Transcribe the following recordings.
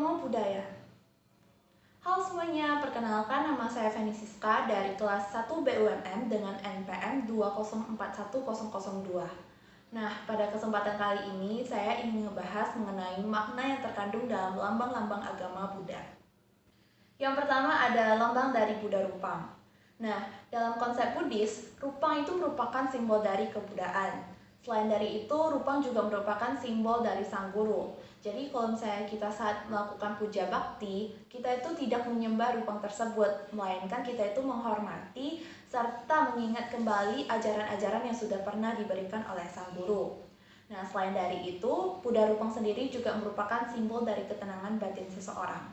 Namo Buddhaya. Halo semuanya, perkenalkan nama saya Feni Siska dari kelas 1 BUMN dengan NPM 2041002. Nah, pada kesempatan kali ini saya ingin ngebahas mengenai makna yang terkandung dalam lambang-lambang agama Buddha. Yang pertama ada lambang dari Buddha Rupang. Nah, dalam konsep Buddhis, Rupang itu merupakan simbol dari kebudayaan. Selain dari itu, Rupang juga merupakan simbol dari Sang Guru. Jadi kalau misalnya kita saat melakukan puja bakti, kita itu tidak menyembah Rupang tersebut, melainkan kita itu menghormati serta mengingat kembali ajaran-ajaran yang sudah pernah diberikan oleh Sang Guru. Nah, selain dari itu, Buddha Rupang sendiri juga merupakan simbol dari ketenangan batin seseorang.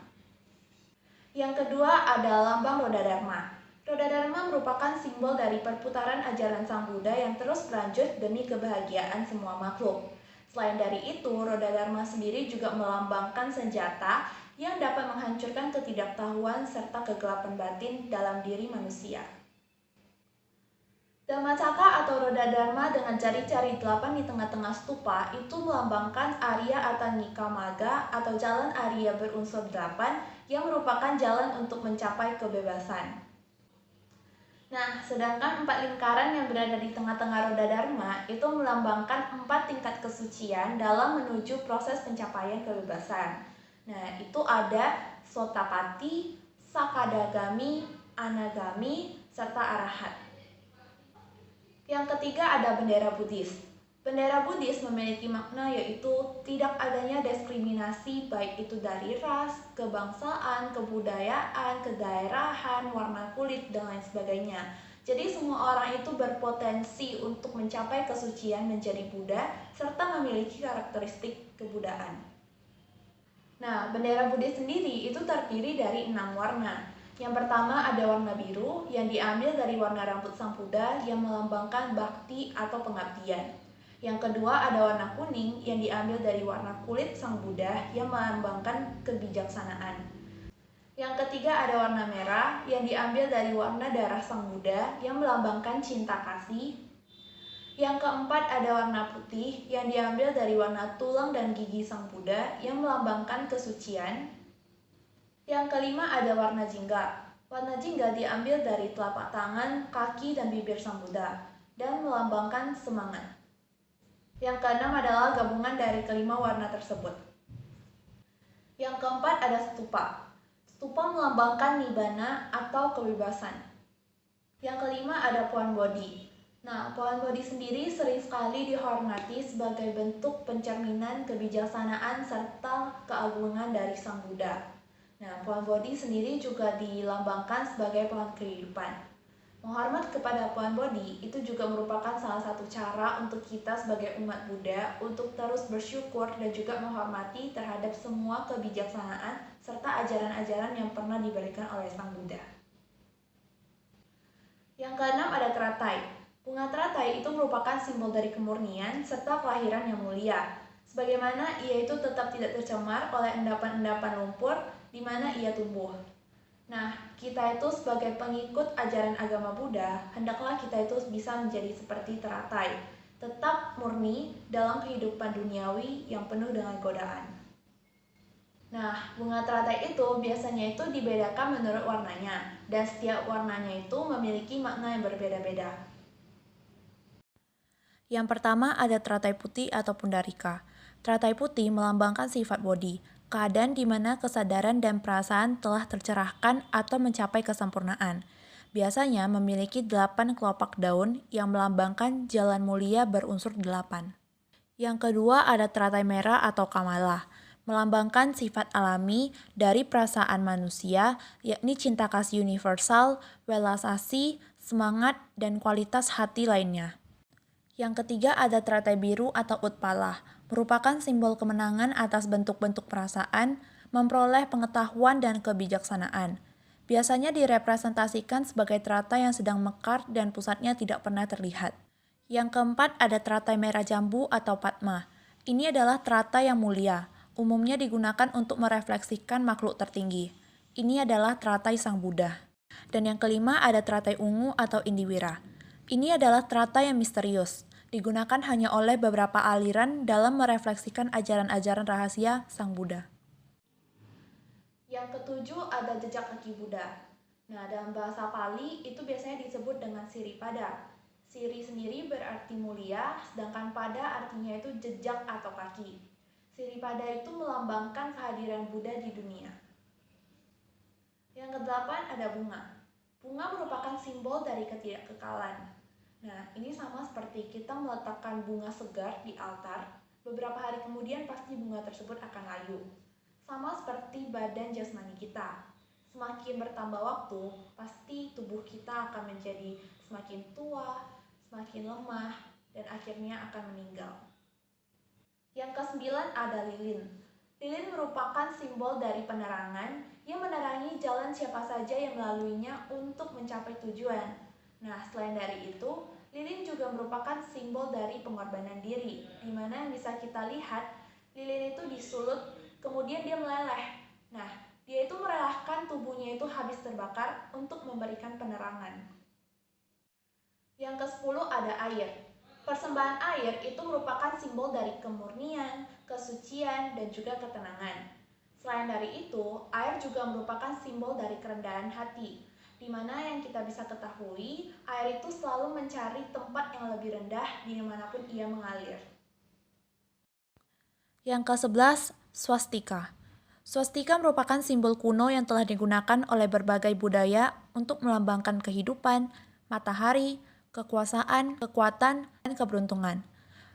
Yang kedua ada lambang roda dharma. Roda dharma merupakan simbol dari perputaran ajaran Sang Buddha yang terus berlanjut demi kebahagiaan semua makhluk. Selain dari itu, roda dharma sendiri juga melambangkan senjata yang dapat menghancurkan ketidaktahuan serta kegelapan batin dalam diri manusia. Dhammacakka atau roda dharma dengan jari-jari 8 di tengah-tengah stupa itu melambangkan Arya Atanika Magga atau jalan Arya berunsur 8 yang merupakan jalan untuk mencapai kebebasan. Nah, sedangkan 4 lingkaran yang berada di tengah-tengah roda dharma itu melambangkan 4 tingkat kesucian dalam menuju proses pencapaian kebebasan. Nah, itu ada Sotapati, Sakadagami, Anagami, serta Arahat. Yang ketiga ada bendera Buddhis. Bendera Buddhis memiliki makna yaitu tidak adanya diskriminasi baik itu dari ras, kebangsaan, kebudayaan, kedaerahan, warna kulit, dan lain sebagainya. Jadi semua orang itu berpotensi untuk mencapai kesucian menjadi Buddha serta memiliki karakteristik kebudayaan. Nah, bendera Buddhis sendiri itu terdiri dari 6 warna. Yang pertama ada warna biru yang diambil dari warna rambut Sang Buddha yang melambangkan bakti atau pengabdian. Yang kedua ada warna kuning yang diambil dari warna kulit Sang Buddha yang melambangkan kebijaksanaan. Yang ketiga ada warna merah yang diambil dari warna darah Sang Buddha yang melambangkan cinta kasih. Yang keempat ada warna putih yang diambil dari warna tulang dan gigi Sang Buddha yang melambangkan kesucian. Yang kelima ada warna jingga. Warna jingga diambil dari telapak tangan, kaki, dan bibir Sang Buddha dan melambangkan semangat. Yang keenam adalah gabungan dari kelima warna tersebut. Yang keempat ada stupa. Stupa melambangkan nibbana atau kebebasan. Yang kelima ada pohon bodhi. Nah, pohon bodhi sendiri sering sekali dihormati sebagai bentuk pencerminan kebijaksanaan serta keagungan dari Sang Buddha. Nah, pohon bodhi sendiri juga dilambangkan sebagai pohon kehidupan. Menghormat kepada pohon bodhi itu juga merupakan salah satu cara untuk kita sebagai umat Buddha untuk terus bersyukur dan juga menghormati terhadap semua kebijaksanaan serta ajaran-ajaran yang pernah diberikan oleh Sang Buddha. Yang keenam ada teratai. Bunga teratai itu merupakan simbol dari kemurnian serta kelahiran yang mulia. Sebagaimana ia itu tetap tidak tercemar oleh endapan-endapan lumpur di mana ia tumbuh. Nah, kita itu sebagai pengikut ajaran agama Buddha, hendaklah kita itu bisa menjadi seperti teratai, tetap murni dalam kehidupan duniawi yang penuh dengan godaan. Nah, bunga teratai itu biasanya itu dibedakan menurut warnanya, dan setiap warnanya itu memiliki makna yang berbeda-beda. Yang pertama ada teratai putih atau pundarika. Teratai putih melambangkan sifat bodhi, keadaan di mana kesadaran dan perasaan telah tercerahkan atau mencapai kesempurnaan. Biasanya memiliki 8 kelopak daun yang melambangkan jalan mulia berunsur 8. Yang kedua ada teratai merah atau kamala, melambangkan sifat alami dari perasaan manusia, yakni cinta kasih universal, welas asih, semangat, dan kualitas hati lainnya. Yang ketiga ada teratai biru atau utpala, merupakan simbol kemenangan atas bentuk-bentuk perasaan, memperoleh pengetahuan dan kebijaksanaan. Biasanya direpresentasikan sebagai teratai yang sedang mekar dan pusatnya tidak pernah terlihat. Yang keempat ada teratai merah jambu atau padma. Ini adalah teratai yang mulia, umumnya digunakan untuk merefleksikan makhluk tertinggi. Ini adalah teratai Sang Buddha. Dan yang kelima ada teratai ungu atau indiwira. Ini adalah teratai yang misterius, digunakan hanya oleh beberapa aliran dalam merefleksikan ajaran-ajaran rahasia Sang Buddha. Yang ketujuh ada jejak kaki Buddha. Nah, dalam bahasa Pali itu biasanya disebut dengan Siripada. Siri sendiri berarti mulia, sedangkan pada artinya itu jejak atau kaki. Siripada itu melambangkan kehadiran Buddha di dunia. Yang kedelapan ada bunga. Bunga merupakan simbol dari ketidakkekalan. Nah, ini sama seperti kita meletakkan bunga segar di altar, beberapa hari kemudian pasti bunga tersebut akan layu. Sama seperti badan jasmani kita. Semakin bertambah waktu, pasti tubuh kita akan menjadi semakin tua, semakin lemah, dan akhirnya akan meninggal. Yang kesembilan ada lilin. Lilin merupakan simbol dari penerangan yang menerangi jalan siapa saja yang melaluinya untuk mencapai tujuan. Nah, selain dari itu, lilin juga merupakan simbol dari pengorbanan diri, di mana yang bisa kita lihat, lilin itu disulut, kemudian dia meleleh. Nah, dia itu merelahkan tubuhnya itu habis terbakar untuk memberikan penerangan. Yang ke-10 ada air. Persembahan air itu merupakan simbol dari kemurnian, kesucian, dan juga ketenangan. Selain dari itu, air juga merupakan simbol dari kerendahan hati, di mana yang kita bisa ketahui, air itu selalu mencari tempat yang lebih rendah dimanapun ia mengalir. Yang ke-11, swastika. Swastika merupakan simbol kuno yang telah digunakan oleh berbagai budaya untuk melambangkan kehidupan, matahari, kekuasaan, kekuatan, dan keberuntungan.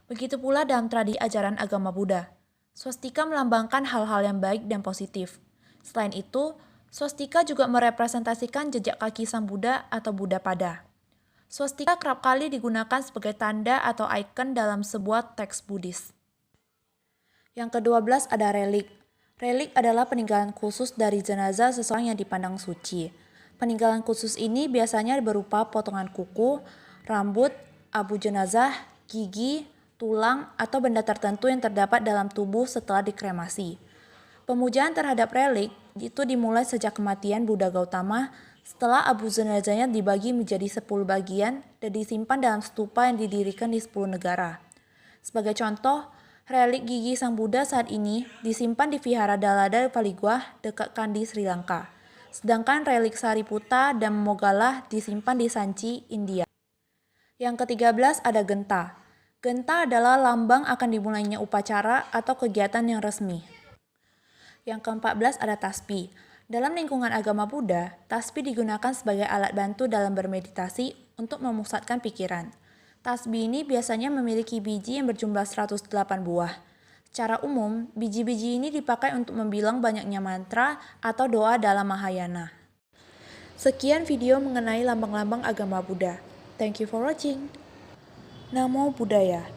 Begitu pula dalam tradisi ajaran agama Buddha. Swastika melambangkan hal-hal yang baik dan positif. Selain itu, swastika juga merepresentasikan jejak kaki Sang Buddha atau Buddha pada. Swastika kerap kali digunakan sebagai tanda atau ikon dalam sebuah teks Buddhis. Yang ke-12 ada relik. Relik adalah peninggalan khusus dari jenazah seseorang yang dipandang suci. Peninggalan khusus ini biasanya berupa potongan kuku, rambut, abu jenazah, gigi, tulang, atau benda tertentu yang terdapat dalam tubuh setelah dikremasi. Pemujaan terhadap relik itu dimulai sejak kematian Buddha Gautama setelah abu jenazahnya dibagi menjadi 10 bagian dan disimpan dalam stupa yang didirikan di 10 negara. Sebagai contoh, relik gigi Sang Buddha saat ini disimpan di Vihara Dalada Paligwah dekat Kandy, Sri Lanka. Sedangkan relik Sariputta dan Moggala disimpan di Sanchi, India. Yang ke-13 ada genta. Genta adalah lambang akan dimulainya upacara atau kegiatan yang resmi. Yang ke-14 ada tasbih. Dalam lingkungan agama Buddha, tasbih digunakan sebagai alat bantu dalam bermeditasi untuk memusatkan pikiran. Tasbih ini biasanya memiliki biji yang berjumlah 108 buah. Secara umum, biji-biji ini dipakai untuk membilang banyaknya mantra atau doa dalam Mahayana. Sekian video mengenai lambang-lambang agama Buddha. Thank you for watching. Namo Buddhaya.